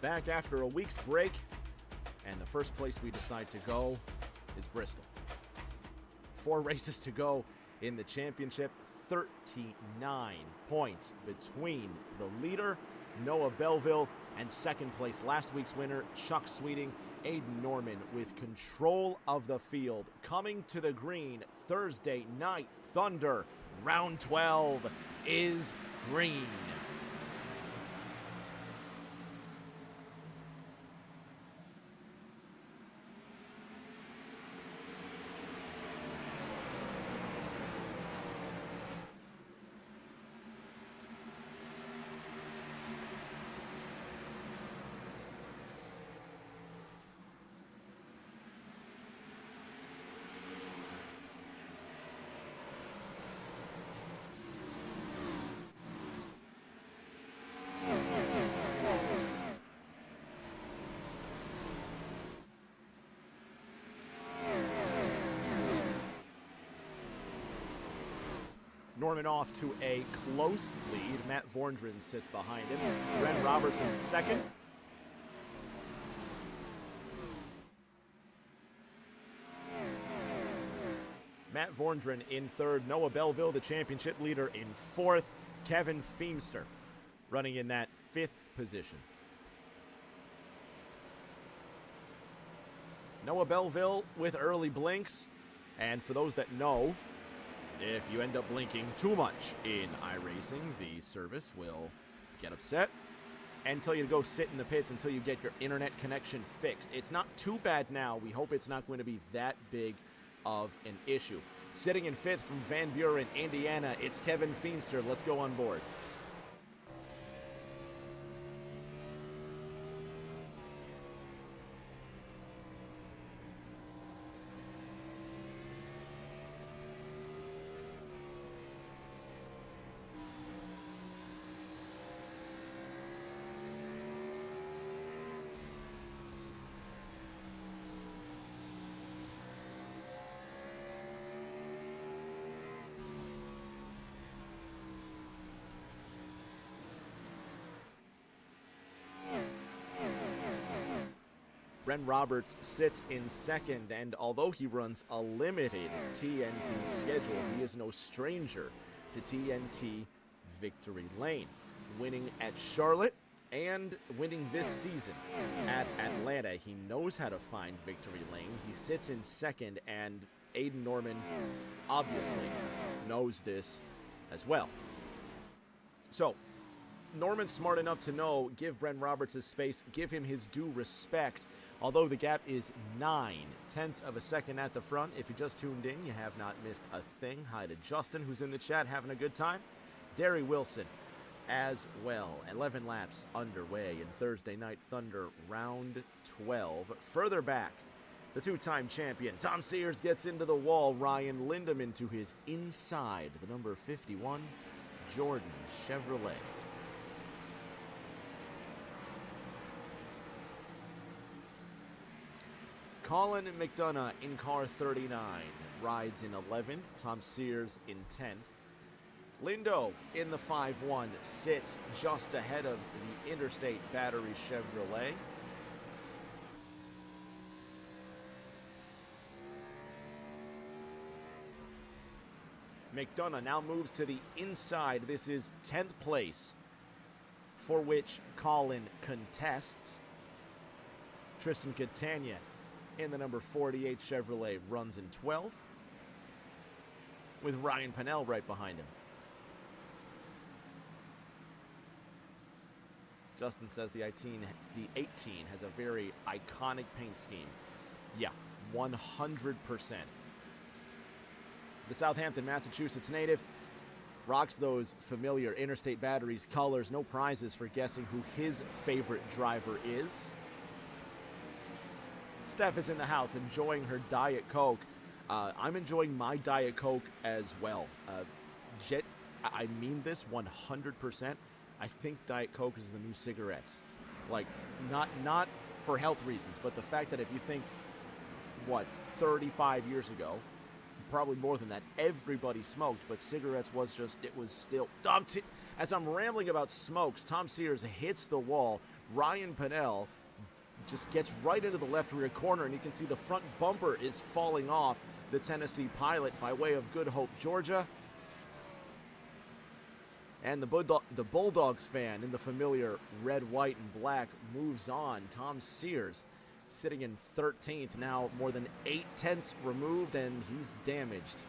back after a week's break, and the first place we decide to go is Bristol. 4 races to go in the championship, 39 points between the leader, Noah Belleville, and second place, last week's winner, Chuck Sweeting. Aiden Norman with control of the field. Coming to the green, Thursday Night Thunder, round 12 is green. Norman off to a close lead. Matt Vorndren sits behind him. Ren Robertson second. Matt Vorndren in third. Noah Belleville, the championship leader, in fourth. Kevin Feemster running in that fifth position. Noah Belleville with early blinks. And for those that know, if you end up blinking too much in iRacing, the service will get upset and tell you to go sit in the pits until you get your internet connection fixed. It's not too bad now. We hope it's not going to be that big of an issue. Sitting in fifth from Van Buren, Indiana, it's Kevin Feemster. Let's go on board. Ren Roberts sits in second, and although he runs a limited TNT schedule, he is no stranger to TNT Victory Lane. Winning at Charlotte and winning this season at Atlanta, he knows how to find Victory Lane. He sits in second, and Aiden Norman obviously knows this as well. So, Norman's smart enough to know, give Bren Roberts his space, give him his due respect. Although the gap is 0.9 of a second at the front. If you just tuned in, you have not missed a thing. Hi to Justin, who's in the chat having a good time. Derry Wilson as well. 11 laps underway in Thursday Night Thunder, round 12. Further back, the two-time champion, Tom Sears, gets into the wall. Ryan Lindemann to his inside, the number 51, Jordan Chevrolet. Colin McDonough in car 39 rides in 11th. Tom Sears in 10th. Lindo in the 5-1 sits just ahead of the Interstate Battery Chevrolet. McDonough now moves to the inside. This is 10th place, for which Colin contests. Tristan Catania in the number 48 Chevrolet runs in 12th, with Ryan Pennell right behind him. Justin says the 18 has a very iconic paint scheme. Yeah, 100%. The Southampton, Massachusetts native rocks those familiar Interstate Batteries colors. No prizes for guessing who his favorite driver is. Steph is in the house enjoying her Diet Coke. I'm enjoying my Diet Coke as well. I mean this 100%. I think Diet Coke is the new cigarettes. Like, not for health reasons, but the fact that if you think, 35 years ago, probably more than that. Everybody smoked, but cigarettes was just, it was still. As I'm rambling about smokes, Tom Sears hits the wall. Ryan Pennell just gets right into the left rear corner, and you can see the front bumper is falling off the Tennessee Pilot by way of Good Hope, Georgia. And the Bulldogs fan in the familiar red, white, and black moves on. Tom Sears sitting in 13th, now more than 8/10 removed, and he's damaged.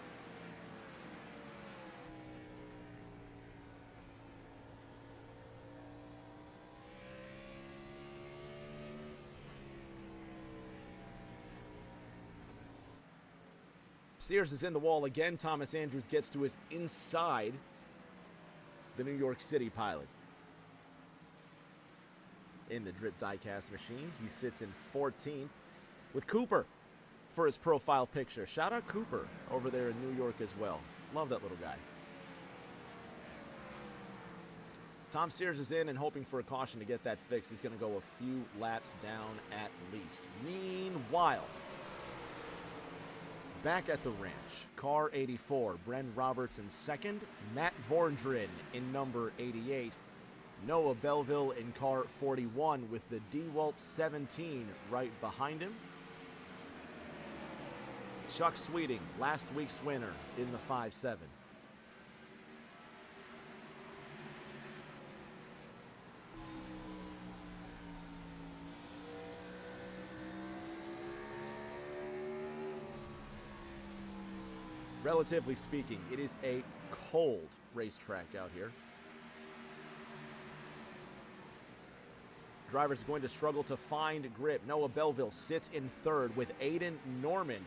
Sears is in the wall again. Thomas Andrews gets to his inside. The New York City Pilot. In the drip diecast machine, he sits in 14th with Cooper for his profile picture. Shout out Cooper over there in New York as well. Love that little guy. Tom Sears is in and hoping for a caution to get that fixed. He's going to go a few laps down at least. Meanwhile, back at the ranch, car 84, Bren Roberts in second, Matt Vorndren in number 88, Noah Belleville in car 41 with the DeWalt 17 right behind him. Chuck Sweeting, last week's winner in the 5-7. Relatively speaking, it is a cold racetrack out here. Drivers are going to struggle to find grip. Noah Belleville sits in third with Aiden Norman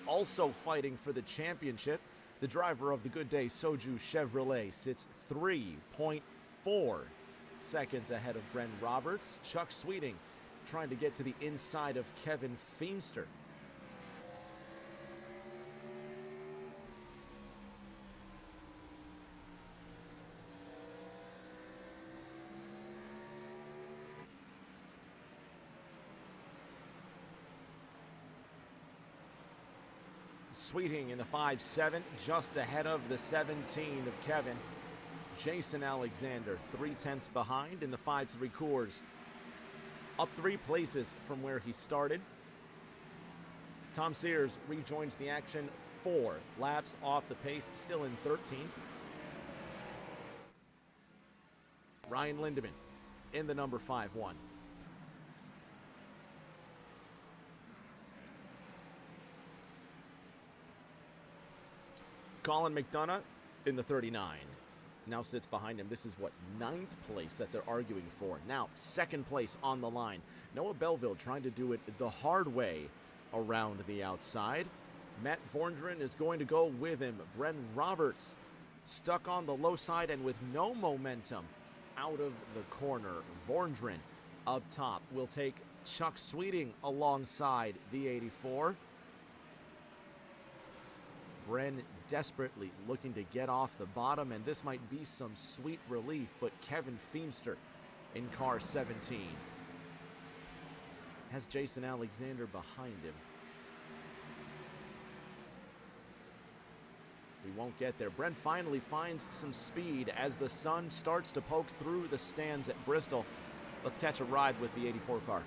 also fighting for the championship. The driver of the Good Day Soju Chevrolet sits 3.4 seconds ahead of Bren Roberts. Chuck Sweeting trying to get to the inside of Kevin Feemster. Sweeting in the 5-7, just ahead of the 17 of Kevin. Jason Alexander, 3/10 behind in the 5-3 Coors. Up 3 places from where he started. Tom Sears rejoins the action 4 laps off the pace, still in 13th. Ryan Lindemann in the number 5-1. Colin McDonough in the 39 now sits behind him. This is what, 9th place that they're arguing for. Now 2nd place on the line. Noah Belleville trying to do it the hard way around the outside. Matt Vorndren is going to go with him. Bren Roberts stuck on the low side and with no momentum out of the corner. Vorndren up top will take Chuck Sweeting alongside the 84. Bren desperately looking to get off the bottom, and this might be some sweet relief, but Kevin Feemster in car 17 has Jason Alexander behind him. We won't get there. Bren finally finds some speed as the sun starts to poke through the stands at Bristol. Let's catch a ride with the 84 car.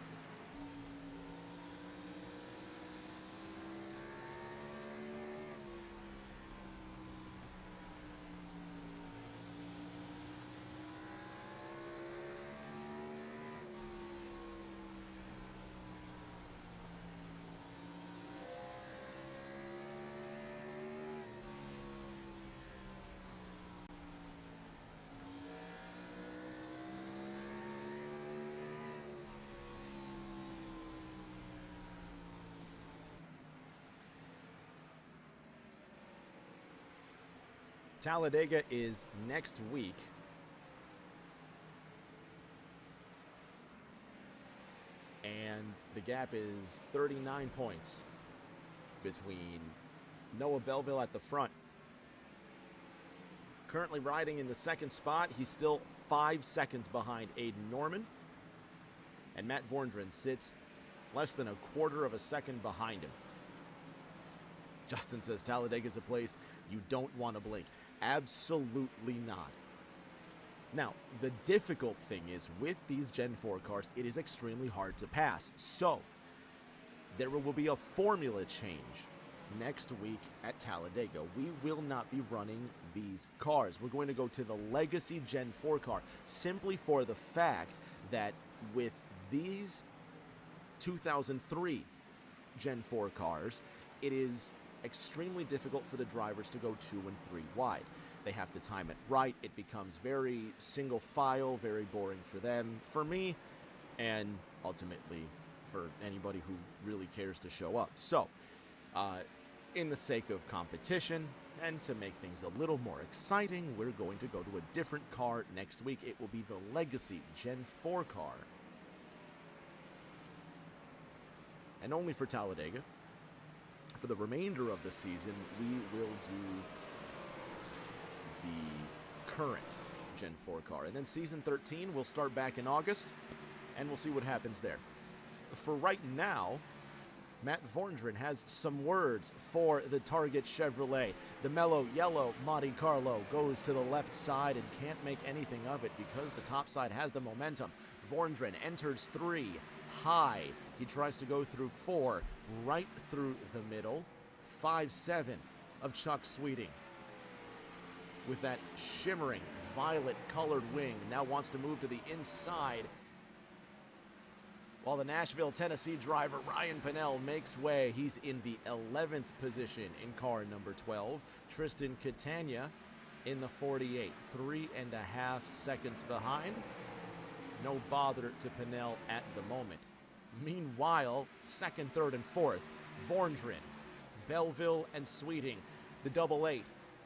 Talladega is next week. And the gap is 39 points between Noah Belleville at the front. Currently riding in the 2nd spot. He's still 5 seconds behind Aiden Norman. And Matt Vorndren sits less than a quarter of a second behind him. Justin says Talladega is a place you don't want to blink. Absolutely not. Now, the difficult thing is with these Gen 4 cars, it is extremely hard to pass. So, there will be a formula change next week at Talladega. We will not be running these cars. We're going to go to the Legacy Gen 4 car simply for the fact that with these 2003 Gen 4 cars, it is extremely difficult for the drivers to go 2 and 3 wide. They have to time it right. It becomes very single file, very boring for them, for me, and ultimately for anybody who really cares to show up. So, in the sake of competition and to make things a little more exciting, we're going to go to a different car next week. It will be the Legacy Gen 4 car. And only for Talladega. For the remainder of the season, we will do the current Gen 4 car. And then Season 13 will start back in August, and we'll see what happens there. For right now, Matt Vorndren has some words for the Target Chevrolet. The mellow yellow Monte Carlo goes to the left side and can't make anything of it because the top side has the momentum. Vorndren enters 3 high. He tries to go through 4, right through the middle. 5-7 of Chuck Sweeting with that shimmering violet colored wing. Now wants to move to the inside, while the Nashville, Tennessee driver Ryan Pennell makes way. He's in the 11th position in car number 12. Tristan Catania in the 48, 3.5 seconds behind. No bother to Pennell at the moment. Meanwhile, second, third, and fourth, Vorndren, Belleville, and Sweeting. The double 8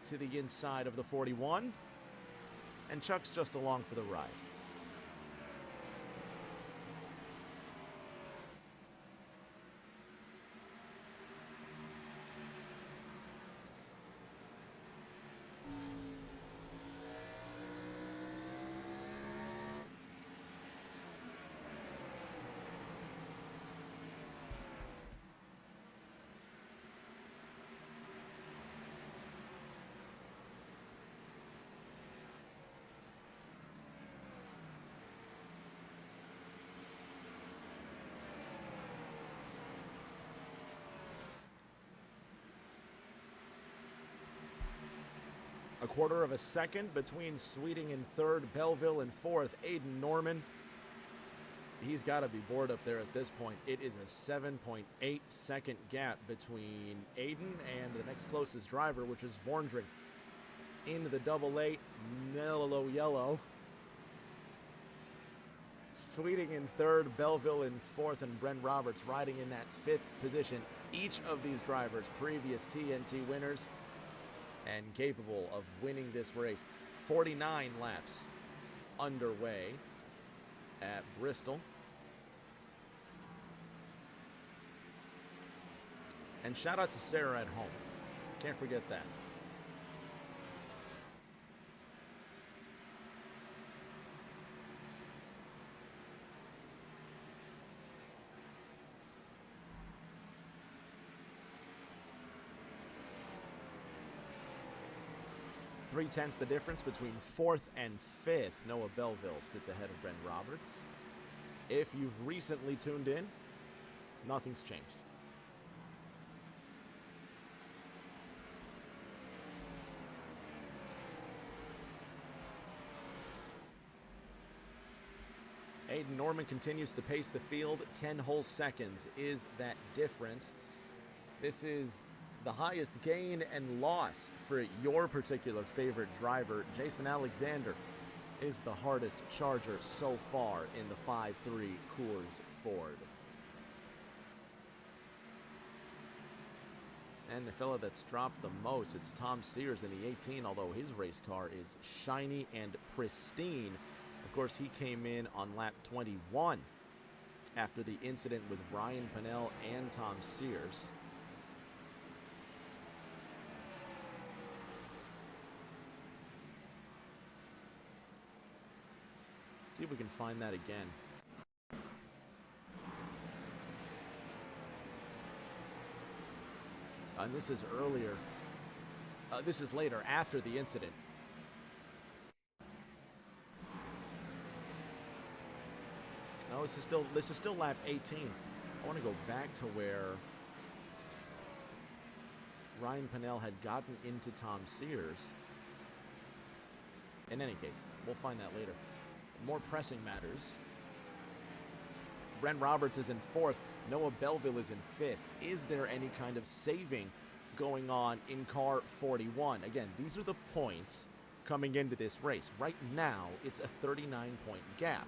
to the inside of the 41. And Chuck's just along for the ride. A quarter of a second between Sweeting in third, Belleville in fourth, Aiden Norman. He's got to be bored up there at this point. It is a 7.8 second gap between Aiden and the next closest driver, which is Vorndren. Into the double 8, mellow yellow. Sweeting in third, Belleville in fourth, and Brent Roberts riding in that 5th position. Each of these drivers, previous TNT winners, and capable of winning this race. 49 laps underway at Bristol. And shout out to Sarah at home. Can't forget that. Three-tenths the difference between 4th and 5th. Noah Belleville sits ahead of Brent Roberts. If you've recently tuned in, nothing's changed. Aiden Norman continues to pace the field. 10 whole seconds is that difference. This is the highest gain and loss for your particular favorite driver. Jason Alexander is the hardest charger so far in the 5-3 Coors Ford. And the fella that's dropped the most, it's Tom Sears in the 18, although his race car is shiny and pristine. Of course, he came in on lap 21 after the incident with Ryan Pennell and Tom Sears. See if we can find that again. And this is earlier. This is later, after the incident. No, this is still lap 18. I want to go back to where Ryan Pennell had gotten into Tom Sears. In any case, we'll find that later. More pressing matters. Brent Roberts is in 4th. Noah Belleville is in 5th. Is there any kind of saving going on in car 41? Again, these are the points coming into this race. Right now, it's a 39-point gap.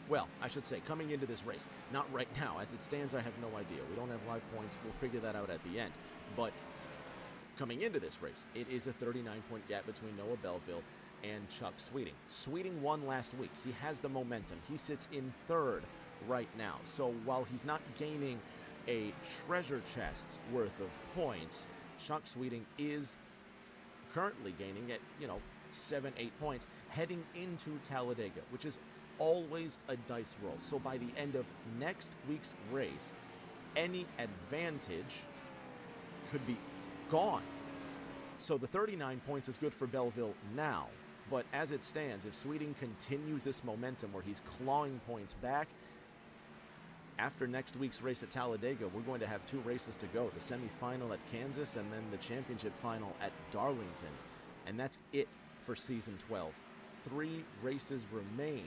Well, I should say, coming into this race. Not right now. As it stands, I have no idea. We don't have live points. We'll figure that out at the end. But coming into this race, it is a 39-point gap between Noah Belleville and Chuck Sweeting. Sweeting won last week. He has the momentum. He sits in 3rd right now. So while he's not gaining a treasure chest's worth of points, Chuck Sweeting is currently gaining at, 7-8 points heading into Talladega, which is always a dice roll. So by the end of next week's race, any advantage could be gone. So the 39 points is good for Belleville now, but as it stands, if Sweeting continues this momentum where he's clawing points back, after next week's race at Talladega, we're going to have 2 races to go, the semifinal at Kansas and then the championship final at Darlington. And that's it for season 12. 3 races remain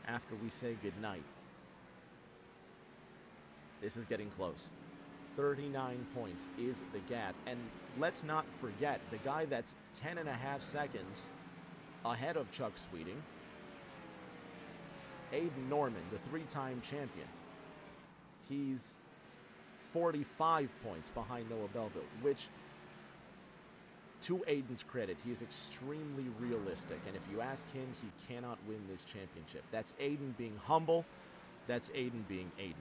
after we say goodnight. This is getting close. 39 points is the gap. And let's not forget, the guy that's 10.5 seconds ahead of Chuck Sweeting, Aiden Norman, the 3-time champion. He's 45 points behind Noah Belleville, which, to Aiden's credit, he is extremely realistic. And if you ask him, he cannot win this championship. That's Aiden being humble. That's Aiden being Aiden.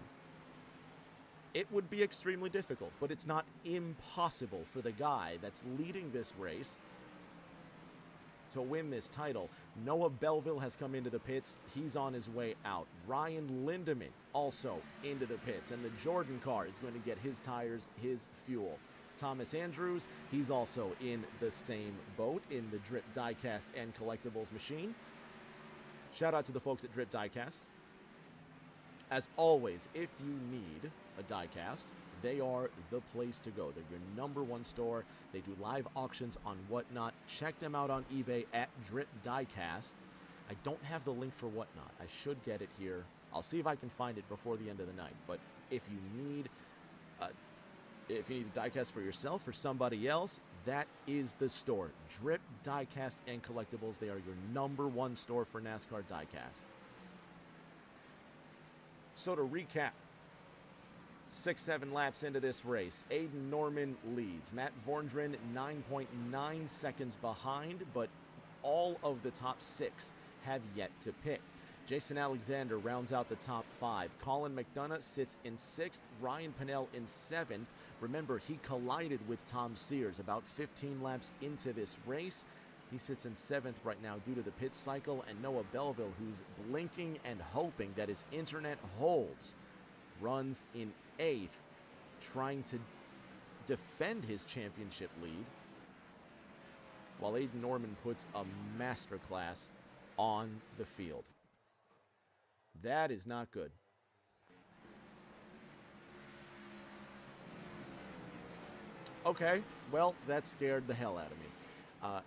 It would be extremely difficult, but it's not impossible for the guy that's leading this race to win this title. Noah Belleville has come into the pits. He's on his way out. Ryan Lindemann also into the pits, and the Jordan car is going to get his tires, his fuel. Thomas Andrews, he's also in the same boat in the Drip Diecast and Collectibles machine. Shout out to the folks at Drip Diecast. As always, if you need a diecast, they are the place to go. They're your #1 store. They do live auctions on Whatnot. Check them out on eBay at Drip Diecast. I don't have the link for Whatnot. I should get it here. I'll see if I can find it before the end of the night. But if you need a diecast for yourself or somebody else, that is the store. Drip Diecast and Collectibles. They are your #1 store for NASCAR diecast. So to recap, 6-7 laps into this race, Aiden Norman leads. Matt Vorndren 9.9 seconds behind, but all of the top 6 have yet to pit. Jason Alexander rounds out the top 5. Colin McDonough sits in 6th. Ryan Pennell in 7th. Remember, he collided with Tom Sears about 15 laps into this race. He sits in 7th right now due to the pit cycle. And Noah Belleville, who's blinking and hoping that his internet holds, runs in 8th, trying to defend his championship lead, while Aiden Norman puts a masterclass on the field. That is not good. Okay, well, that scared the hell out of me.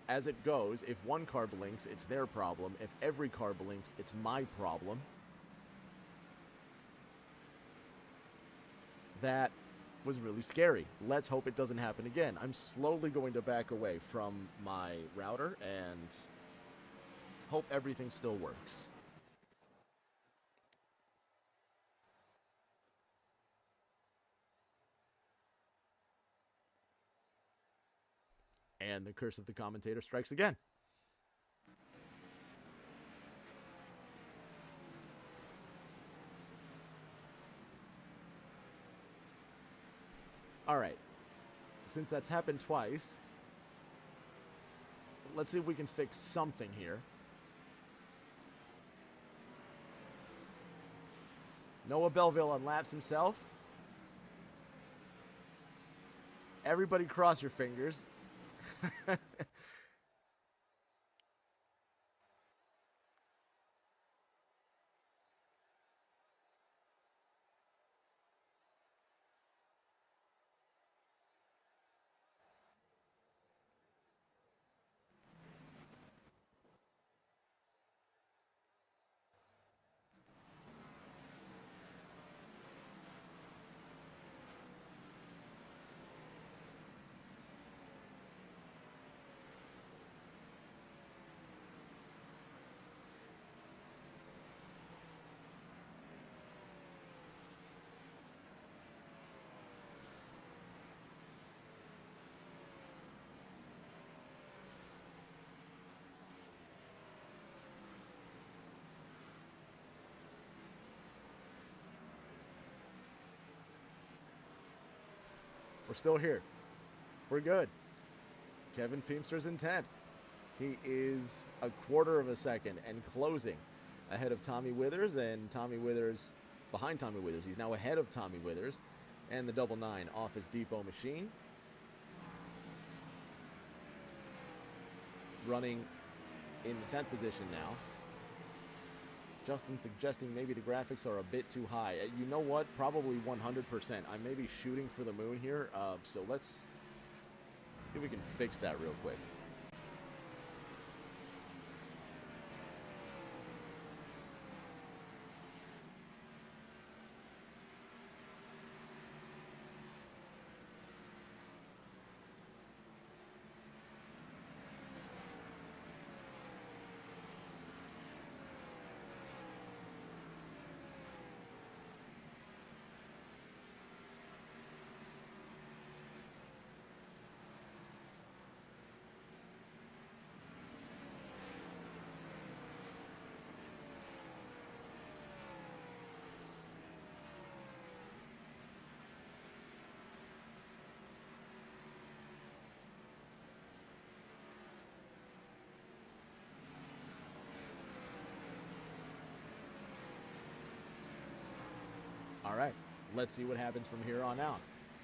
As it goes, if one car blinks, it's their problem. If every car blinks, it's my problem. That was really scary. Let's hope it doesn't happen again. I'm slowly going to back away from my router and hope everything still works. And the curse of the commentator strikes again. All right. Since that's happened twice, let's see if we can fix something here. Noah Belleville unlaps himself. Everybody cross your fingers. We're still here. We're good. Kevin Feemster's in 10th. He is a quarter of a second and closing ahead of Tommy Withers, and Tommy Withers behind Tommy Withers. He's now ahead of Tommy Withers and the double 9 off his depot machine. Running in the 10th position now. Justin suggesting maybe the graphics are a bit too high. You know what? Probably 100%. I may be shooting for the moon here, so let's see if we can fix that real quick. All right, let's see what happens from here on out.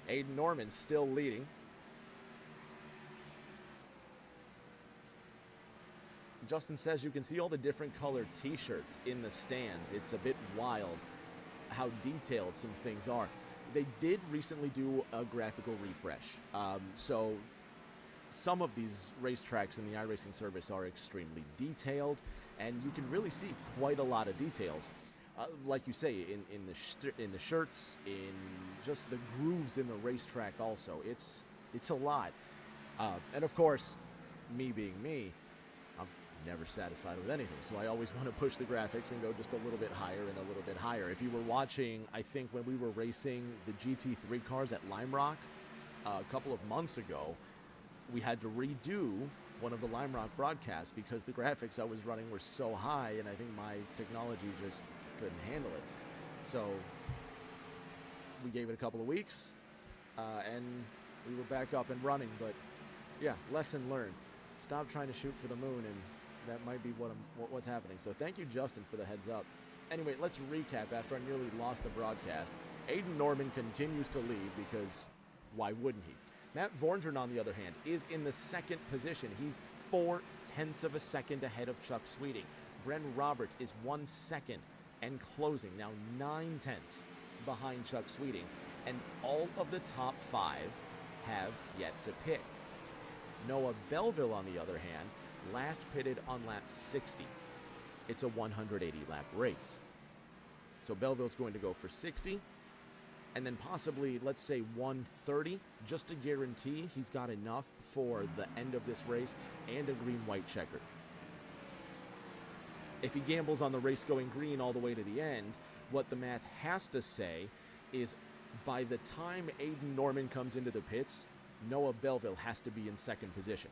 Aiden Norman still leading. Justin says you can see all the different colored t-shirts in the stands. It's a bit wild how detailed some things are. They did recently do a graphical refresh. So some of these racetracks in the iRacing service are extremely detailed, and you can really see quite a lot of details. Like you say, in the shirts, in just the grooves in the racetrack also. It's a lot. And of course, me being me, I'm never satisfied with anything. So I always want to push the graphics and go just a little bit higher and a little bit higher. If you were watching, I think when we were racing the GT3 cars at Lime Rock a couple of months ago, we had to redo one of the Lime Rock broadcasts because the graphics I was running were so high, and I think my technology just couldn't handle it. So we gave it a couple of weeks, and we were back up and running. But yeah, lesson learned. Stop trying to shoot for the moon, and that might be what's happening. So thank you, Justin, for the heads up. Anyway, let's recap after I nearly lost the broadcast. Aiden Norman continues to lead because why wouldn't he? Matt Vorndren, on the other hand, is in the 2nd position. He's 0.4 of a second ahead of Chuck Sweeting. Bren Roberts is 1 second and closing, now 9/10 behind Chuck Sweeting. And all of the top 5 have yet to pit. Noah Belleville, on the other hand, last pitted on lap 60. It's a 180-lap race. So Belleville's going to go for 60, and then possibly, let's say, 130, just to guarantee he's got enough for the end of this race and a green-white checker. If he gambles on the race going green all the way to the end, what the math has to say is by the time Aiden Norman comes into the pits, Noah Belleville has to be in 2nd position.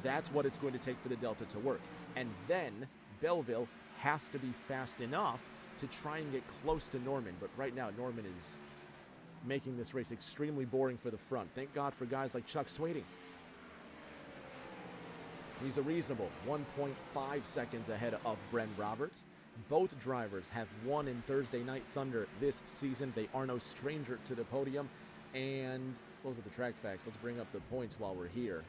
That's what it's going to take for the Delta to work. And then Belleville has to be fast enough to try and get close to Norman. But right now, Norman is making this race extremely boring for the front. Thank God for guys like Chuck Sweeting. He's a reasonable 1.5 seconds ahead of Bren Roberts. Both drivers have won in Thursday Night Thunder this season. They are no stranger to the podium. And those are the track facts. Let's bring up the points while we're here.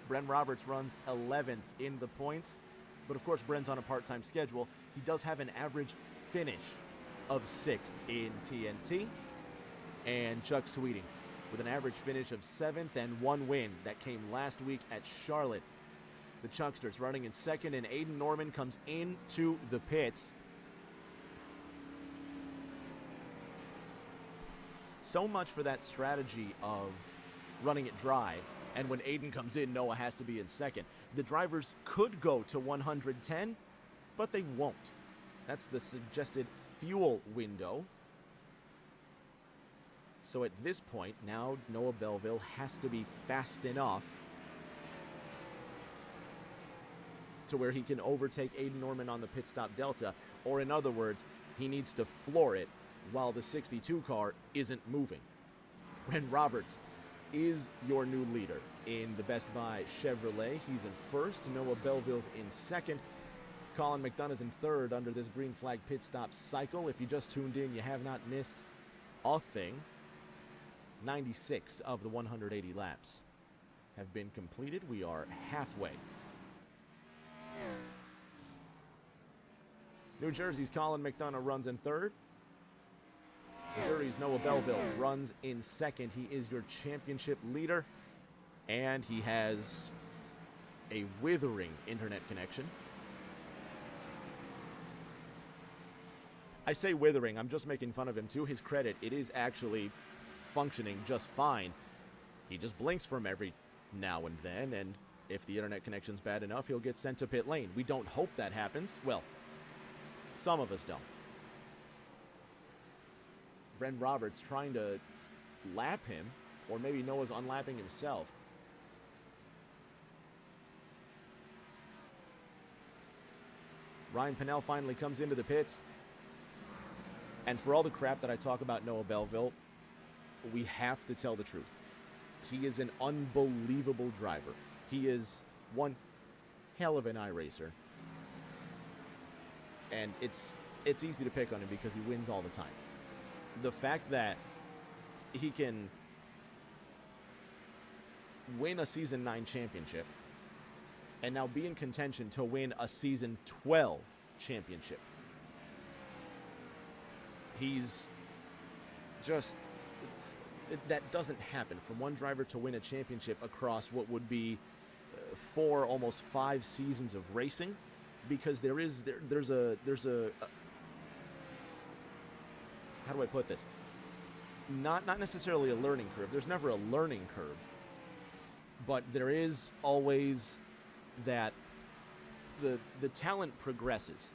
Bren Roberts runs 11th in the points, but of course Bren's on a part-time schedule. He does have an average finish of 6th in TNT. And Chuck Sweeting with an average finish of 7th and 1 win that came last week at Charlotte. The Chucksters running in 2nd, and Aiden Norman comes into the pits. So much for that strategy of running it dry. And when Aiden comes in, Noah has to be in 2nd. The drivers could go to 110, but they won't. That's the suggested fuel window. So at this point, now Noah Belleville has to be fast enough to where he can overtake Aiden Norman on the pit stop delta. Or in other words, he needs to floor it while the 62 car isn't moving. Bren Roberts is your new leader in the Best Buy Chevrolet. He's in 1st. Noah Belleville's in 2nd. Colin McDonough's in 3rd under this green flag pit stop cycle. If you just tuned in, you have not missed a thing. 96 of the 180 laps have been completed. We are halfway. New Jersey's Colin McDonough runs in 3rd. Missouri's Noah Belleville runs in 2nd. He is your championship leader, and he has a withering internet connection. I say withering, I'm just making fun of him. To his credit, it is actually functioning just fine. He just blinks from every now and then, and if the internet connection's bad enough, he'll get sent to pit lane. We don't hope that happens. Well, some of us don't. Bren Roberts trying to lap him, or maybe Noah's unlapping himself. Ryan Pinnell finally comes into the pits. And for all the crap that I talk about Noah Belleville, we have to tell the truth. He is an unbelievable driver. He is one hell of an iRacer. And it's easy to pick on him because he wins all the time. The fact that he can win a Season 9 championship and now be in contention to win a Season 12 championship. He's just... that doesn't happen. From one driver to win a championship across what would be 4, almost 5 seasons of racing, because there's a how do I put this? Not necessarily a learning curve. There's never a learning curve, but there is always that the talent progresses.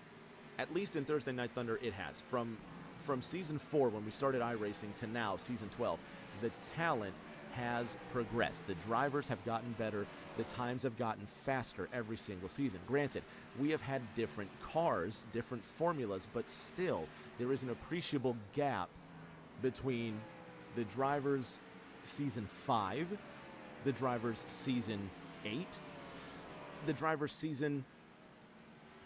At least in Thursday Night Thunder, it has. From Season 4, when we started iRacing, to now, Season 12, the talent has progressed. The drivers have gotten better. The times have gotten faster every single season. Granted, we have had different cars, different formulas, but still, there is an appreciable gap between the drivers Season 5, the drivers Season 8, the drivers Season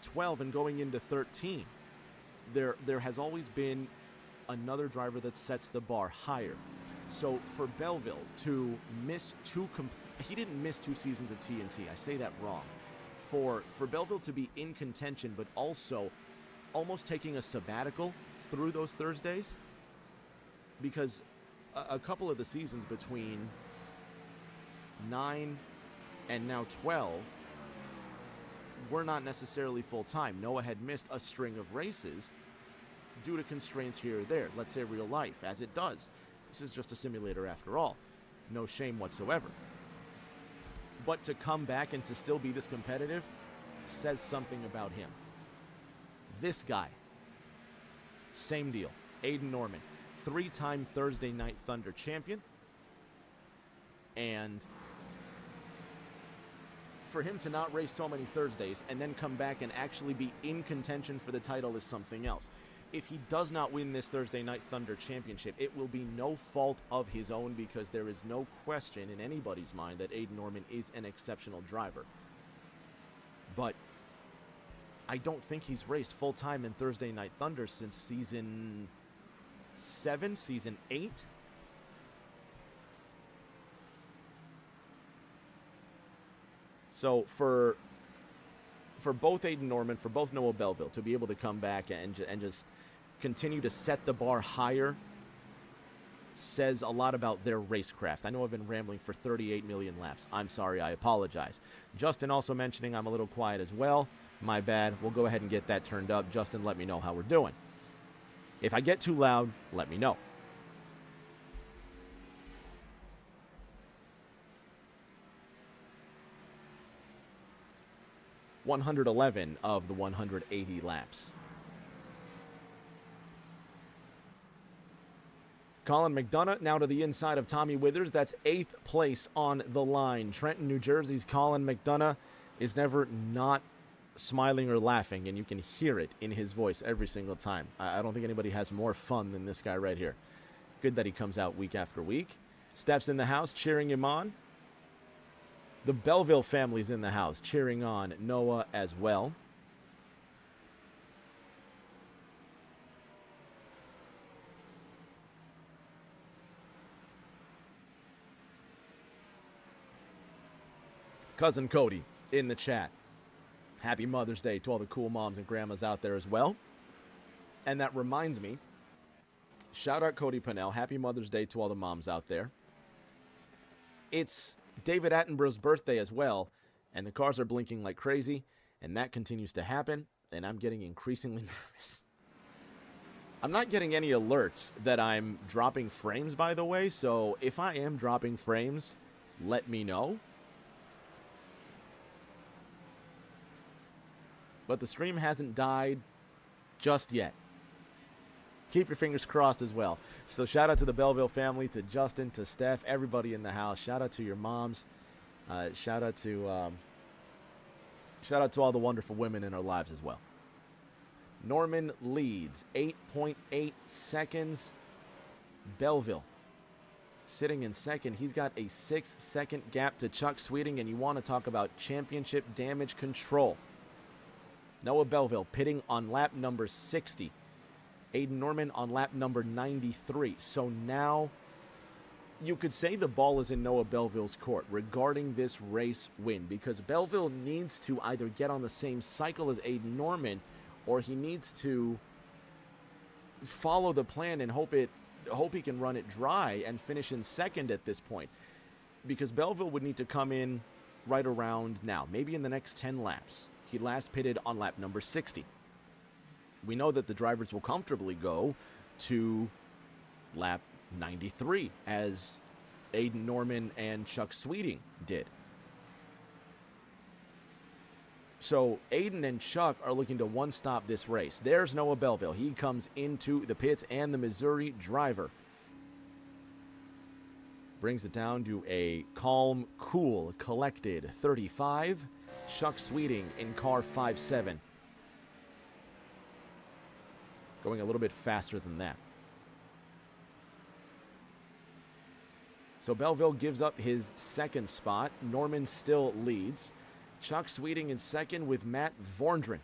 12, and going into 13. There has always been another driver that sets the bar higher. So for Belleville to miss he didn't miss 2 seasons of TNT. I say that wrong. For Belleville to be in contention, but also almost taking a sabbatical through those Thursdays, because a couple of the seasons between 9 and now 12 were not necessarily full-time. Noah had missed a string of races due to constraints here or there. Let's say real life, as it does. This is just a simulator after all. No shame whatsoever. But to come back and to still be this competitive says something about him. This guy, same deal. Aiden Norman, 3-time Thursday Night Thunder champion. And for him to not race so many Thursdays and then come back and actually be in contention for the title is something else. if he does not win this Thursday Night Thunder Championship, it will be no fault of his own, because there is no question in anybody's mind that Aiden Norman is an exceptional driver. But I don't think he's raced full-time in Thursday Night Thunder since season 7, season 8. So for both Aiden Norman, for both Noah Belleville to be able to come back and just continue to set the bar higher says a lot about their racecraft. I know I've been rambling for 38 million laps. I'm sorry, I apologize. Justin also mentioning I'm a little quiet as well. My bad. We'll go ahead and get that turned up. Justin, let me know how we're doing. If I get too loud, let me know. $111 of the 180 laps. Colin McDonough now to the inside of Tommy Withers. That's 8th place on the line. Trenton, New Jersey's Colin McDonough is never not smiling or laughing, and you can hear it in his voice every single time. I don't think anybody has more fun than this guy right here. Good that he comes out week after week. Steph's in the house cheering him on. The Belleville family's in the house cheering on Noah as well. Cousin Cody in the chat. Happy Mother's Day to all the cool moms and grandmas out there as well. And that reminds me, shout out Cody Pennell. Happy Mother's Day to all the moms out there. It's David Attenborough's birthday as well, and the cars are blinking like crazy, and that continues to happen, and I'm getting increasingly nervous. I'm not getting any alerts that I'm dropping frames, by the way, so if I am dropping frames, let me know. But the stream hasn't died just yet. Keep your fingers crossed as well. So shout out to the Belleville family, to Justin, to Steph, everybody in the house. Shout out to your moms. Shout out to all the wonderful women in our lives as well. Norman leads 8.8 seconds. Belleville sitting in second. He's got a 6-second gap to Chuck Sweeting, and you want to talk about championship damage control. Noah Belleville pitting on lap number 60. Aiden Norman on lap number 93. So now you could say the ball is in Noah Belleville's court regarding this race win, because Belleville needs to either get on the same cycle as Aiden Norman, or he needs to follow the plan and hope he can run it dry and finish in second at this point, because Belleville would need to come in right around now, maybe in the next 10 laps. He last pitted on lap number 60. We know that the drivers will comfortably go to lap 93, as Aiden Norman and Chuck Sweeting did. So Aiden and Chuck are looking to one-stop this race. There's Noah Belleville. He comes into the pits, and the Missouri driver brings it down to a calm, cool, collected 35. Chuck Sweeting in car 5-7. Going a little bit faster than that. So Belleville gives up his second spot. Norman still leads. Chuck Sweeting in second with Matt Vorndren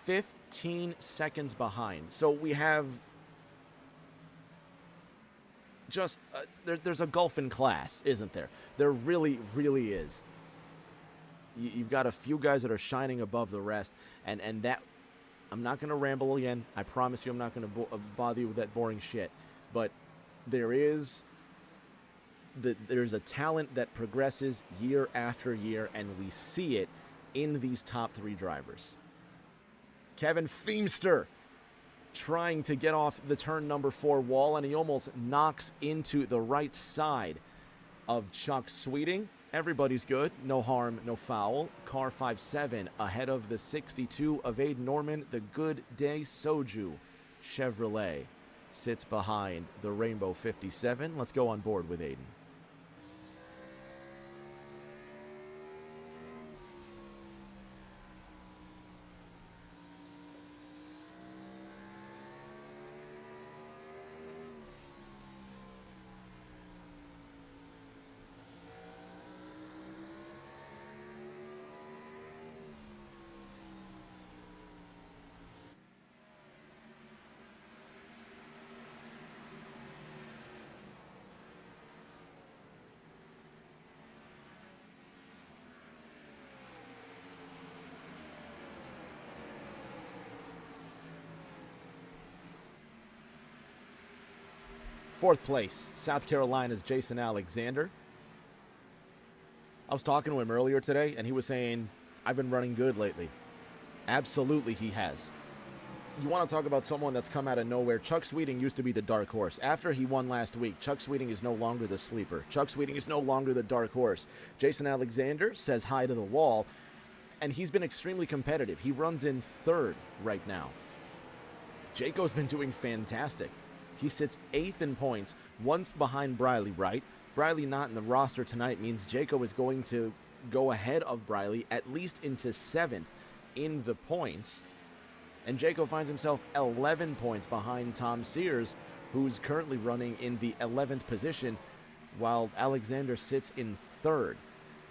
15 seconds behind. So we have just, there's a gulf in class, isn't there? There really, really is. You've got a few guys that are shining above the rest, and that, I'm not going to ramble again. I promise you I'm not going to bother you with that boring shit. But there's a talent that progresses year after year, and we see it in these top three drivers. Kevin Feemster trying to get off the turn number 4 wall, and he almost knocks into the right side of Chuck Sweeting. Everybody's good. No harm, no foul. Car 5-7 ahead of the 62 of Aiden Norman. The Good Day Soju Chevrolet sits behind the Rainbow 57. Let's go on board with Aiden. 4th place, South Carolina's Jason Alexander. I was talking to him earlier today, and he was saying, I've been running good lately. Absolutely, he has. You want to talk about someone that's come out of nowhere. Chuck Sweeting used to be the dark horse. After he won last week, Chuck Sweeting is no longer the sleeper. Chuck Sweeting is no longer the dark horse. Jason Alexander says hi to the wall, and he's been extremely competitive. He runs in 3rd right now. Jaco's been doing fantastic. He sits 8th in points, once behind Briley Wright. Briley not in the roster tonight means Jaco is going to go ahead of Briley, at least into 7th in the points. And Jaco finds himself 11 points behind Tom Sears, who's currently running in the 11th position, while Alexander sits in 3rd.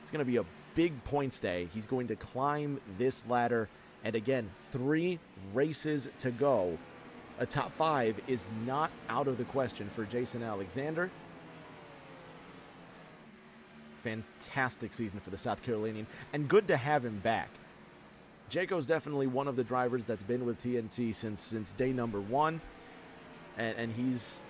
It's going to be a big points day. He's going to climb this ladder. And again, 3 races to go. A top 5 is not out of the question for Jason Alexander. Fantastic season for the South Carolinian, and good to have him back. Jaco's definitely one of the drivers that's been with TNT since day number 1, and he's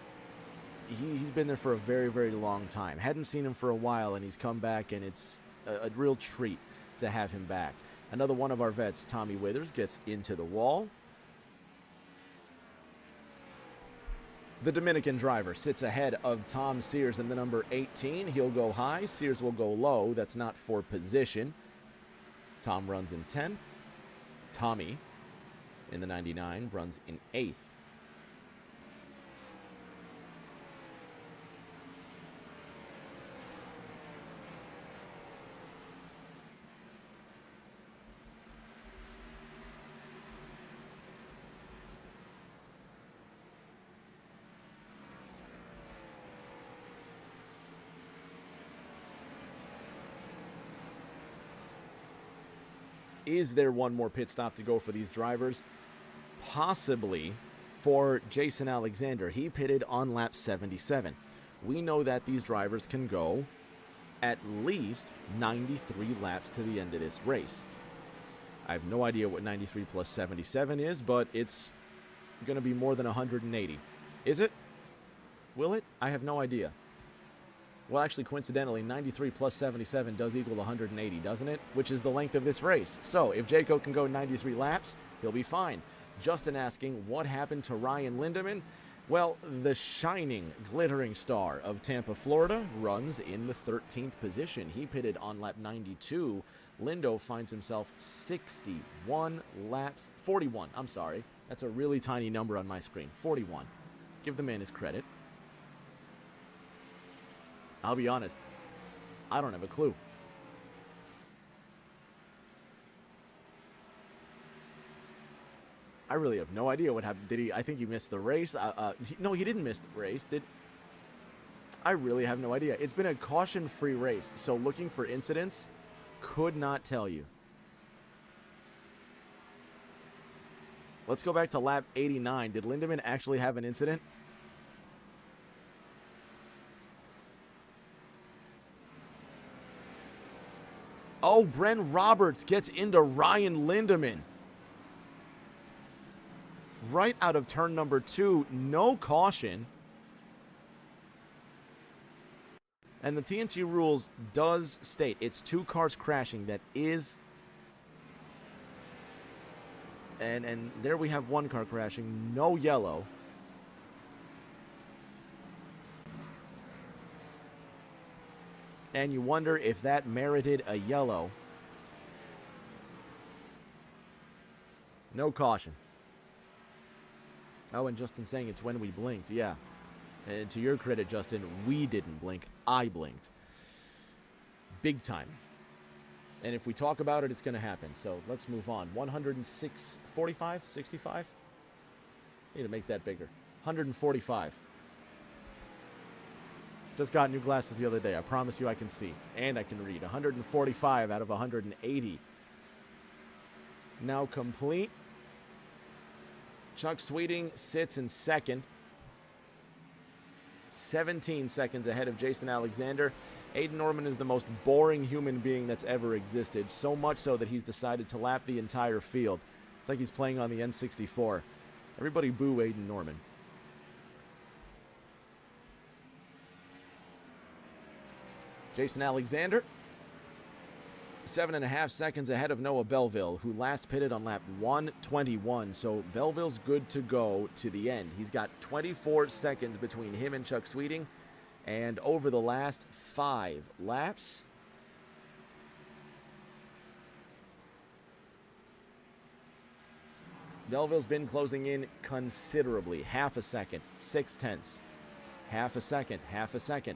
been there for a very, very long time. Hadn't seen him for a while, and he's come back, and it's a real treat to have him back. Another one of our vets, Tommy Withers, gets into the wall. The Dominican driver sits ahead of Tom Sears in the number 18. He'll go high. Sears will go low. That's not for position. Tom runs in 10th. Tommy, in the 99, runs in 8th. Is there one more pit stop to go for these drivers? Possibly for Jason Alexander. He pitted on lap 77. We know that these drivers can go at least 93 laps to the end of this race. I have no idea what 93 plus 77 is, but it's going to be more than 180. Is it? Will it? I have no idea. Well, actually, coincidentally, 93 plus 77 does equal 180, doesn't it? Which is the length of this race. So, if Jaco can go 93 laps, he'll be fine. Justin asking, what happened to Ryan Lindemann? Well, the shining, glittering star of Tampa, Florida, runs in the 13th position. He pitted on lap 92. Lindo finds himself 41 laps. 41, I'm sorry. That's a really tiny number on my screen. 41. Give the man his credit. I'll be honest, I don't have a clue. I really have no idea what happened. Did he? I think he missed the race. No, he didn't miss the race. I really have no idea. It's been a caution-free race, so looking for incidents, could not tell you. Let's go back to lap 89. Did Lindemann actually have an incident? Oh, Bren Roberts gets into Ryan Lindemann. Right out of turn number 2, no caution. And the TNT rules does state it's 2 cars crashing. That is... And there we have 1 car crashing. No yellow. And you wonder if that merited a yellow. No caution. Oh, and Justin saying it's when we blinked. Yeah. And to your credit, Justin, we didn't blink. I blinked. Big time. And if we talk about it, it's going to happen. So let's move on. 106, 45, 65? Need to make that bigger. 145. Just got new glasses the other day. I promise you I can see. And I can read. 145 out of 180. Now complete. Chuck Sweeting sits in second. 17 seconds ahead of Jason Alexander. Aiden Norman is the most boring human being that's ever existed. So much so that he's decided to lap the entire field. It's like he's playing on the N64. Everybody boo Aiden Norman. Jason Alexander, 7.5 seconds ahead of Noah Belleville, who last pitted on lap 121. So Belleville's good to go to the end. He's got 24 seconds between him and Chuck Sweeting. And over the last 5 laps, Belleville's been closing in considerably. Half a second, 0.6. Half a second,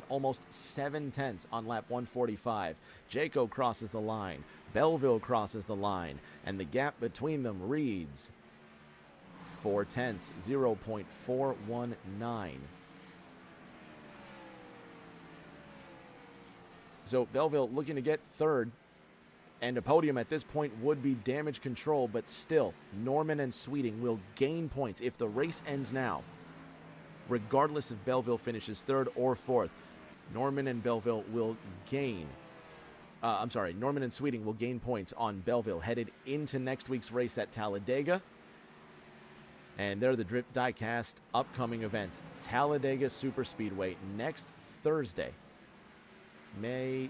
almost 0.7 on lap 145. Jayco crosses the line. Belleville crosses the line. And the gap between them reads 0.4, 0.419. So Belleville looking to get third. And a podium at this point would be damage control, but still, Norman and Sweeting will gain points if the race ends now. Regardless if Belleville finishes third or fourth, Norman and Belleville will gain. Norman and Sweeting will gain points on Belleville headed into next week's race at Talladega. And they're the Drip Diecast upcoming events. Talladega Superspeedway next Thursday, May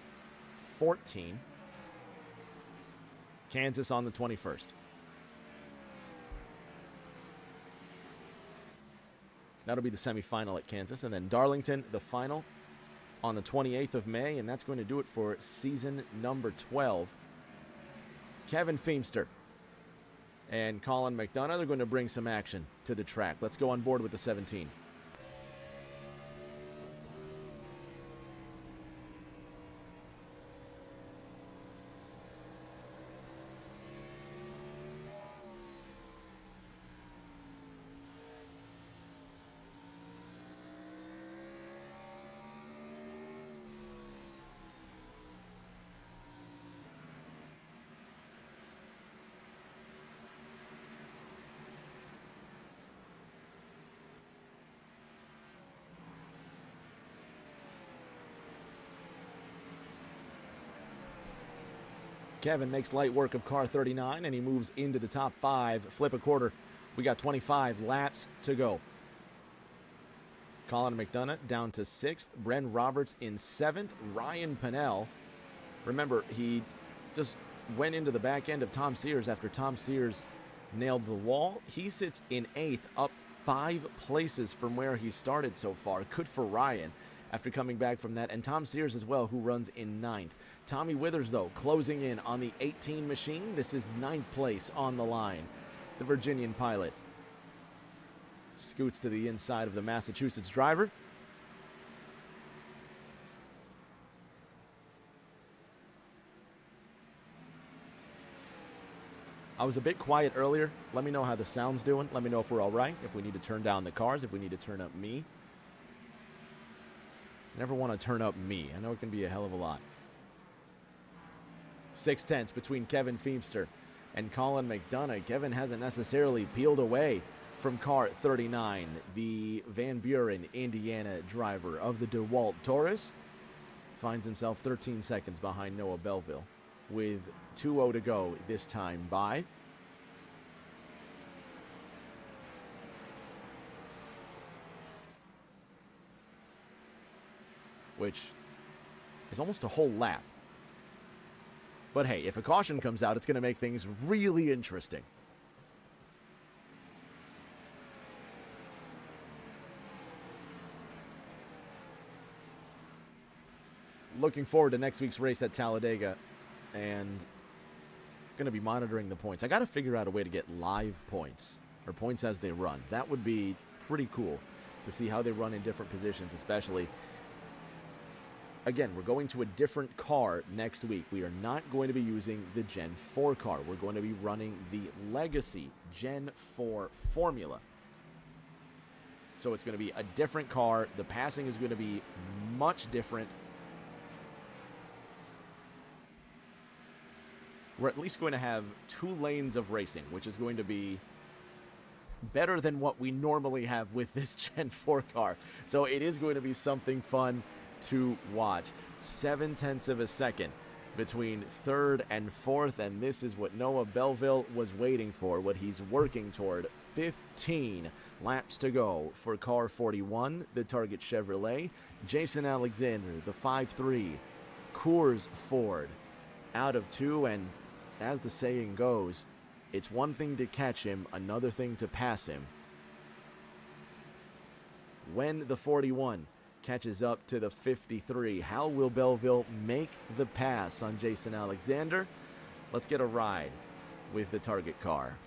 14. Kansas on the 21st. That'll be the semifinal at Kansas. And then Darlington, the final, on the 28th of May. And that's going to do it for season number 12. Kevin Feemster and Colin McDonough, they're going to bring some action to the track. Let's go on board with the 17. Kevin makes light work of car 39, and he moves into the top 5. Flip a quarter. We got 25 laps to go. Colin McDonough down to 6th. Bren Roberts in 7th. Ryan Pennell, remember, he just went into the back end of Tom Sears after Tom Sears nailed the wall. He sits in 8th, up 5 places from where he started so far. Good for Ryan after coming back from that. And Tom Sears as well, who runs in 9th. Tommy Withers, though, closing in on the 18 machine. This is 9th place on the line. The Virginian pilot scoots to the inside of the Massachusetts driver. I was a bit quiet earlier. Let me know how the sound's doing. Let me know if we're all right, if we need to turn down the cars, if we need to turn up me. I never want to turn up me. I know it can be a hell of a lot. 0.6 between Kevin Feemster and Colin McDonough. Kevin hasn't necessarily peeled away from car 39, the Van Buren, Indiana driver of the DeWalt Taurus. Finds himself 13 seconds behind Noah Belleville with 2:0 to go this time by. Which is almost a whole lap. But hey, if a caution comes out, it's going to make things really interesting. Looking forward to next week's race at Talladega and going to be monitoring the points. I got to figure out a way to get live points or points as they run. That would be pretty cool to see how they run in different positions, especially. Again, we're going to a different car next week. We are not going to be using the Gen 4 car. We're going to be running the Legacy Gen 4 Formula. So it's going to be a different car. The passing is going to be much different. We're at least going to have 2 lanes of racing, which is going to be better than what we normally have with this Gen 4 car. So it is going to be something fun to watch. 0.7 of a second between 3rd and 4th, and this is what Noah Belleville was waiting for, what he's working toward. 15 laps to go for car 41, the Target Chevrolet. Jason Alexander, the 5.3 Coors Ford out of 2, and as the saying goes, it's one thing to catch him, another thing to pass him. When the 41 catches up to the 53, how will Belleville make the pass on Jason Alexander? Let's get a ride with the target car.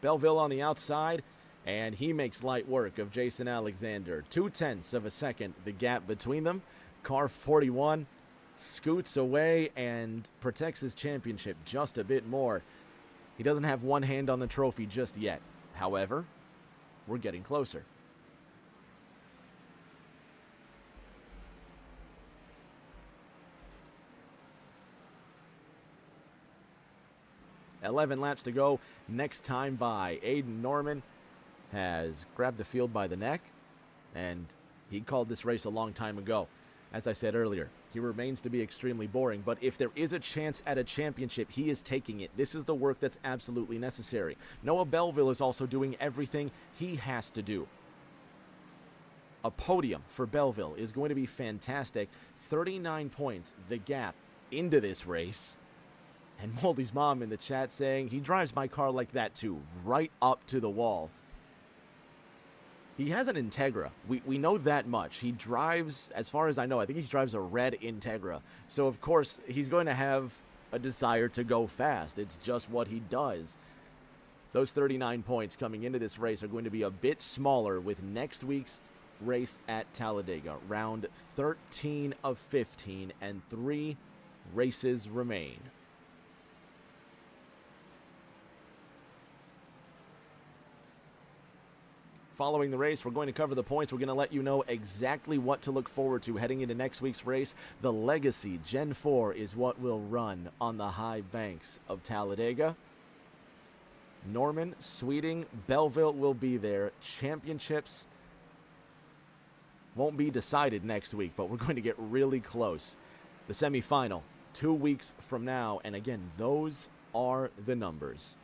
Belleville on the outside, and he makes light work of Jason Alexander. 0.2 of a second, the gap between them. Car 41 scoots away and protects his championship just a bit more. He doesn't have one hand on the trophy just yet. However, we're getting closer. "11 laps to go. Next time by. Aiden Norman has grabbed the field by the neck, and he called this race a long time ago. As I said earlier, he remains to be extremely boring, but if there is a chance at a championship, he is taking it. This is the work that's absolutely necessary. Noah Belleville is also doing everything he has to do. A podium for Belleville is going to be fantastic. 39 points, the gap into this race. And Moldy's mom in the chat saying, he drives my car like that too, right up to the wall. He has an Integra. We know that much. He drives, as far as I know, I think he drives a red Integra. So, of course, he's going to have a desire to go fast. It's just what he does. Those 39 points coming into this race are going to be a bit smaller with next week's race at Talladega. Round 13 of 15, and 3 races remain. Following the race, we're going to cover the points. We're going to let you know exactly what to look forward to heading into next week's race. The Legacy Gen 4 is what will run on the high banks of Talladega. Norman, Sweeting, Belleville will be there. Championships won't be decided next week, but we're going to get really close. The semifinal, 2 weeks from now, and again, those are the numbers.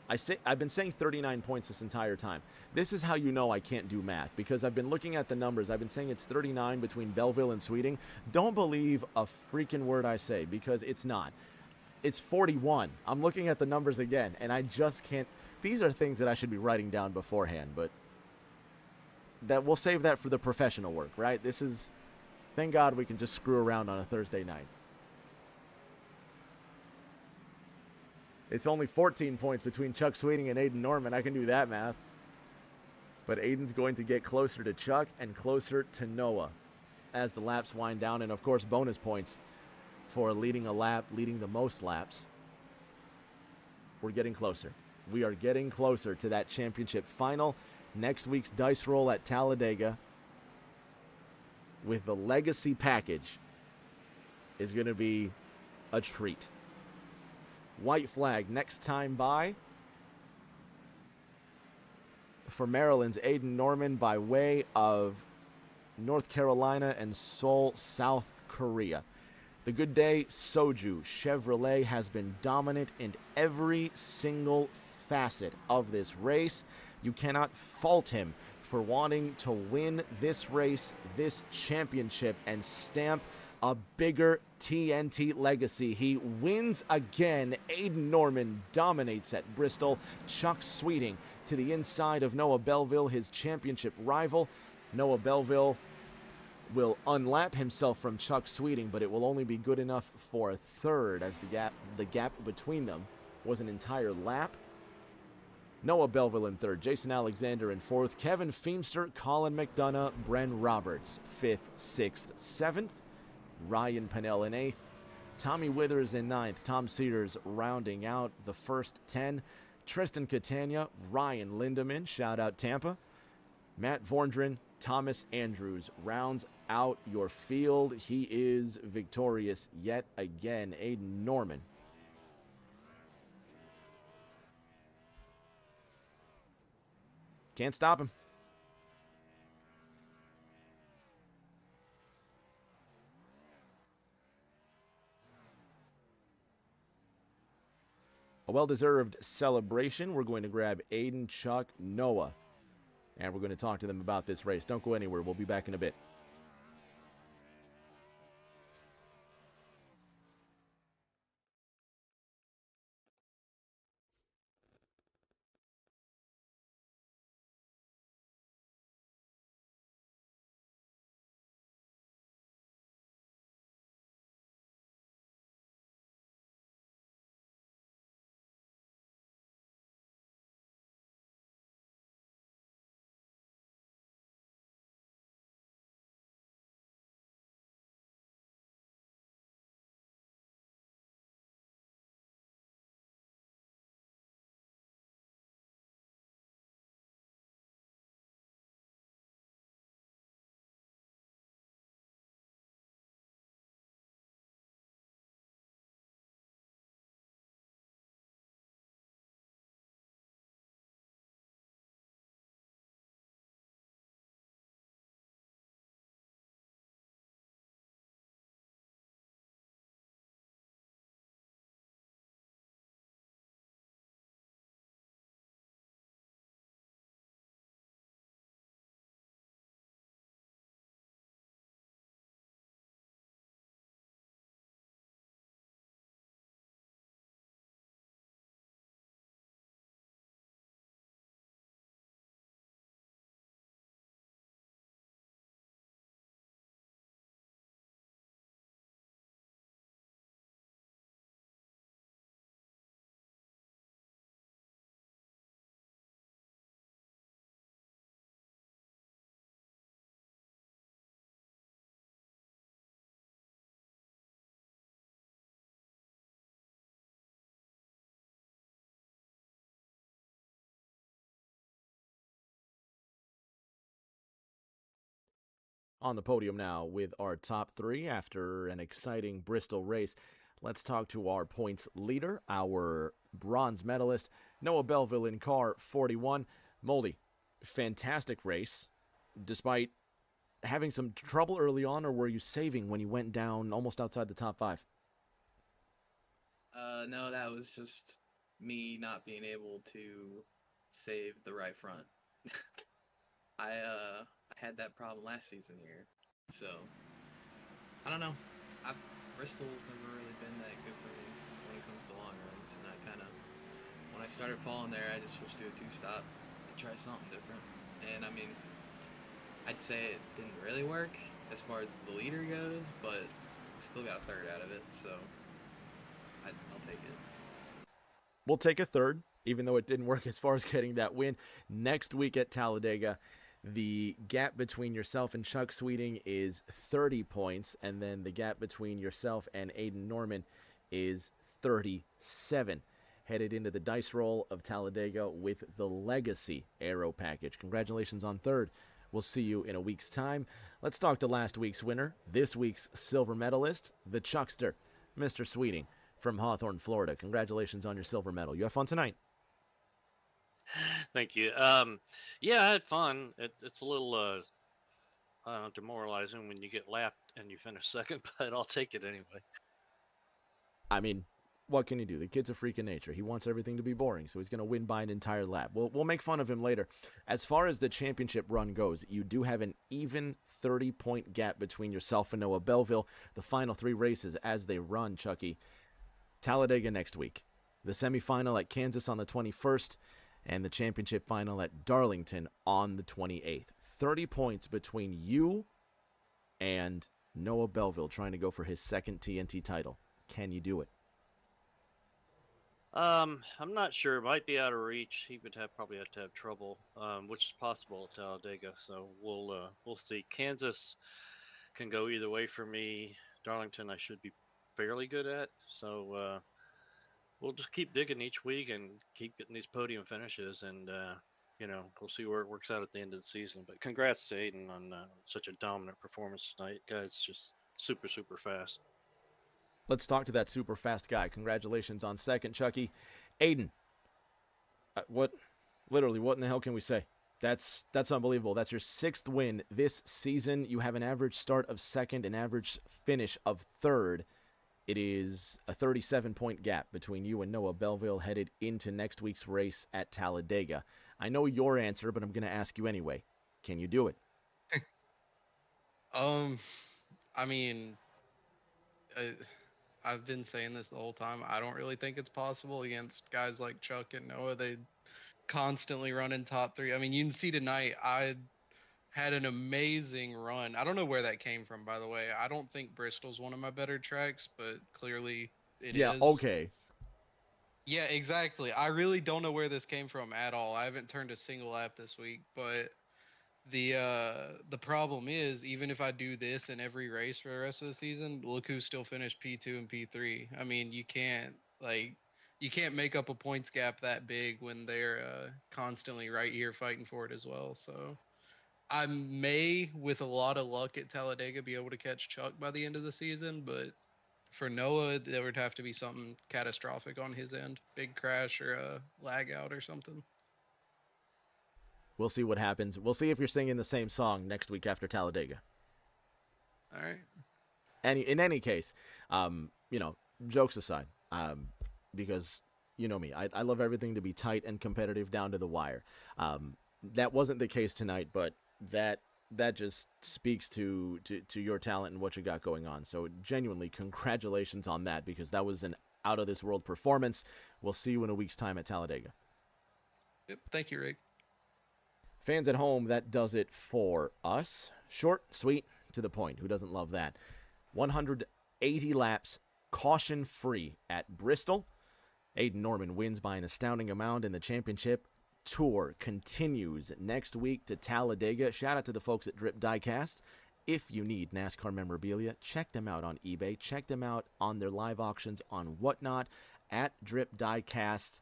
I've been saying 39 points this entire time. This is how you know I can't do math, because I've been looking at the numbers. I've been saying it's 39 between Belleville and Sweeting. Don't believe a freaking word I say, because it's not. It's 41. I'm looking at the numbers again, and I just can't. These are things that I should be writing down beforehand, but that we'll save that for the professional work, right? This is, thank God we can just screw around on a Thursday night. It's only 14 points between Chuck Sweeting and Aiden Norman. I can do that math. But Aiden's going to get closer to Chuck and closer to Noah as the laps wind down. And, of course, bonus points for leading a lap, leading the most laps. We're getting closer. We are getting closer to that championship final. Next week's dice roll at Talladega with the Legacy package is going to be a treat. White flag next time by for Maryland's Aiden Norman by way of North Carolina and Seoul, South Korea. The Good Day Soju Chevrolet has been dominant in every single facet of this race. You cannot fault him for wanting to win this race, this championship, and stamp a bigger TNT legacy. He wins again. Aiden Norman dominates at Bristol. Chuck Sweeting to the inside of Noah Belleville, his championship rival. Noah Belleville will unlap himself from Chuck Sweeting, but it will only be good enough for a third, as the gap between them was an entire lap. Noah Belleville in third, Jason Alexander in fourth, Kevin Feemster, Colin McDonough, Bren Roberts, fifth, sixth, seventh. Ryan Pennell in 8th, Tommy Withers in 9th, Tom Cedars rounding out the first 10, Tristan Catania, Ryan Lindemann, shout out Tampa, Matt Vorndren, Thomas Andrews rounds out your field. He is victorious yet again. Aiden Norman can't stop him. A well-deserved celebration. We're going to grab Aiden, Chuck, Noah, and we're going to talk to them about this race. Don't go anywhere. We'll be back in a bit. On the podium now with our top three after an exciting Bristol race. Let's talk to our points leader, our bronze medalist, Noah Belleville in car 41. Moldy, fantastic race, despite having some trouble early on, or were you saving when you went down almost outside the top five? No, that was just me not being able to save the right front. I had that problem last season here, so I don't know. Bristol's never really been that good for me when it comes to long runs, and when I started falling there, I just switched to a two-stop to try something different. And I mean, I'd say it didn't really work as far as the leader goes, but still got a third out of it, so I'll take it. We'll take a third, even though it didn't work as far as getting that win. Next week at Talladega, the gap between yourself and Chuck Sweeting is 30 points, and then the gap between yourself and Aiden Norman is 37. Headed into the dice roll of Talladega with the Legacy Aero package. Congratulations on third. We'll see you in a week's time. Let's talk to last week's winner, this week's silver medalist, the Chuckster, Mr. Sweeting from Hawthorne, Florida. Congratulations on your silver medal. You have fun tonight. Thank you. Yeah, I had fun. It's a little demoralizing when you get lapped and you finish second, but I'll take it anyway. I mean, what can you do? The kid's a freak of nature. He wants everything to be boring, so he's going to win by an entire lap. We'll make fun of him later. As far as the championship run goes, you do have an even 30-point gap between yourself and Noah Belleville. The final three races as they run, Chucky. Talladega next week. The semifinal at Kansas on the 21st, and the championship final at Darlington on the 28th. 30 points between you and Noah Belleville trying to go for his second TNT title. Can you do it? I'm not sure. It might be out of reach. He would probably have to have trouble, which is possible at Talladega. So we'll see. Kansas can go either way for me. Darlington, I should be fairly good at. So we'll just keep digging each week and keep getting these podium finishes, and we'll see where it works out at the end of the season. But congrats to Aiden on such a dominant performance tonight. Guys, just super, super fast. Let's talk to that super fast guy. Congratulations on second, Chucky. Aiden, what in the hell can we say? That's unbelievable. That's your sixth win this season. You have an average start of second, an average finish of third. It is a 37-point gap between you and Noah Belleville headed into next week's race at Talladega. I know your answer, but I'm going to ask you anyway. Can you do it? I mean, I've been saying this the whole time. I don't really think it's possible against guys like Chuck and Noah. They constantly run in top three. I mean, you can see tonight, I had an amazing run. I don't know where that came from, by the way. I don't think Bristol's one of my better tracks, but clearly it Yeah, is. okay. Yeah, exactly. I really don't know where this came from at all. I haven't turned a single lap this week, but the problem is, even if I do this in every race for the rest of the season, look who still finished P2 and P3. I mean, you can't make up a points gap that big when they're constantly right here fighting for it as well. So I may, with a lot of luck at Talladega, be able to catch Chuck by the end of the season, but for Noah, there would have to be something catastrophic on his end, big crash or a lag out or something. We'll see what happens. We'll see if you're singing the same song next week after Talladega. All right. In any case, jokes aside, because you know me, I love everything to be tight and competitive down to the wire. That wasn't the case tonight, but that just speaks to your talent and what you got going on. So genuinely, congratulations on that, because that was an out of this world performance. We'll see you in a week's time at Talladega. Yep. Thank you, Rick. Fans at home, that does it for us. Short, sweet, to the point. Who doesn't love that? 180 laps, caution-free at Bristol. Aiden Norman wins by an astounding amount, and the championship tour continues next week to Talladega. Shout out to the folks at Drip Diecast. If you need NASCAR memorabilia, check them out on eBay. Check them out on their live auctions on Whatnot at Drip Diecast.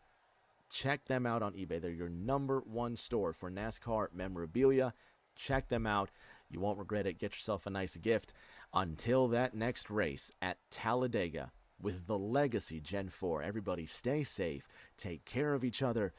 Check them out on eBay. They're your #1 store for NASCAR memorabilia. Check them out. You won't regret it. Get yourself a nice gift. Until that next race at Talladega with the Legacy Gen 4, everybody stay safe, take care of each other,